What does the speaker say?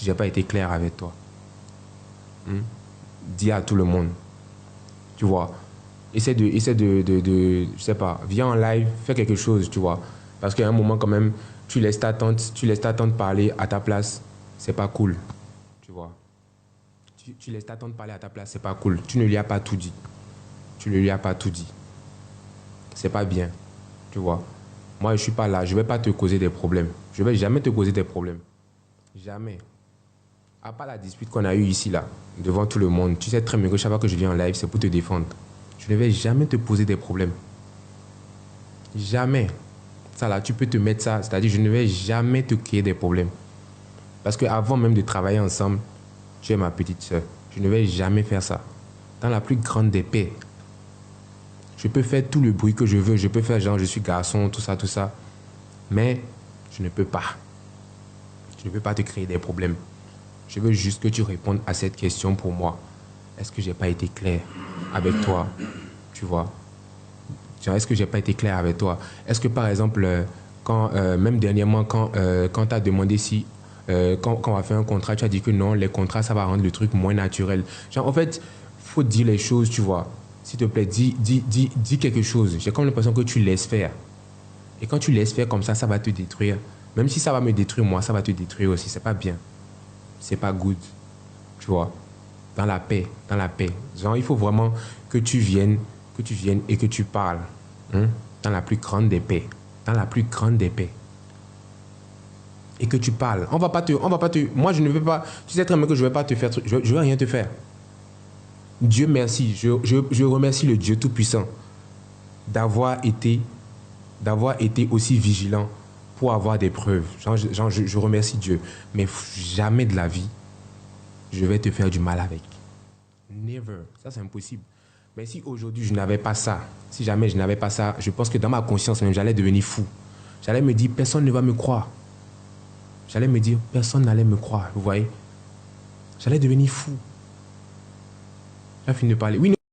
si j'ai pas été clair avec toi. Dis à tout le monde. Tu vois. Essaie de, je sais pas, viens en live, fais quelque chose, tu vois. Parce qu'à un moment, quand même, tu laisses ta tante parler à ta place. C'est pas cool. Tu vois. Tu laisses ta tante parler à ta place, c'est pas cool. Tu ne lui as pas tout dit. Tu ne lui as pas tout dit. C'est pas bien. Tu vois. Moi, je suis pas là. Je vais pas te causer des problèmes. Je vais jamais te causer des problèmes. Jamais. À part la dispute qu'on a eue ici, là, devant tout le monde, tu sais très bien que chaque fois que je viens en live, c'est pour te défendre. Je ne vais jamais te poser des problèmes. Jamais. Ça là, tu peux te mettre ça. C'est-à-dire, je ne vais jamais te créer des problèmes. Parce qu'avant même de travailler ensemble, tu es ma petite soeur. Je ne vais jamais faire ça. Dans la plus grande des paix. Je peux faire tout le bruit que je veux. Je peux faire genre, je suis garçon, tout ça, tout ça. Mais je ne peux pas. Je ne peux pas te créer des problèmes. Je veux juste que tu répondes à cette question pour moi. Est-ce que j'ai pas été clair avec toi? Tu vois? Est-ce que j'ai pas été clair avec toi? Est-ce que par exemple, même dernièrement, quand tu as demandé si, quand on va faire un contrat, tu as dit que non, les contrats, ça va rendre le truc moins naturel. Genre, en fait, faut dire les choses, tu vois. S'il te plaît, dis quelque chose. J'ai comme l'impression que tu laisses faire. Et quand tu laisses faire comme ça va te détruire. Même si ça va me détruire, moi, ça va te détruire aussi. C'est pas bien. C'est pas good. Tu vois. Dans la paix. Dans la paix. Genre, il faut vraiment que tu viennes et que tu parles. Hein, dans la plus grande des paix. Dans la plus grande des paix. Et que tu parles. On va pas te... Moi, je ne veux pas... Tu sais très bien que je ne vais pas te faire... Je ne vais rien te faire. Dieu merci. Je remercie le Dieu Tout-Puissant d'avoir été aussi vigilant pour avoir des preuves. Je remercie Dieu. Mais jamais de la vie, je vais te faire du mal avec. Never. Ça, c'est impossible. Mais si aujourd'hui, je n'avais pas ça, si jamais je n'avais pas ça, je pense que dans ma conscience même, j'allais devenir fou. J'allais me dire, personne ne va me croire. J'allais me dire, personne n'allait me croire. Vous voyez? J'allais devenir fou. J'ai fini de parler. Oui,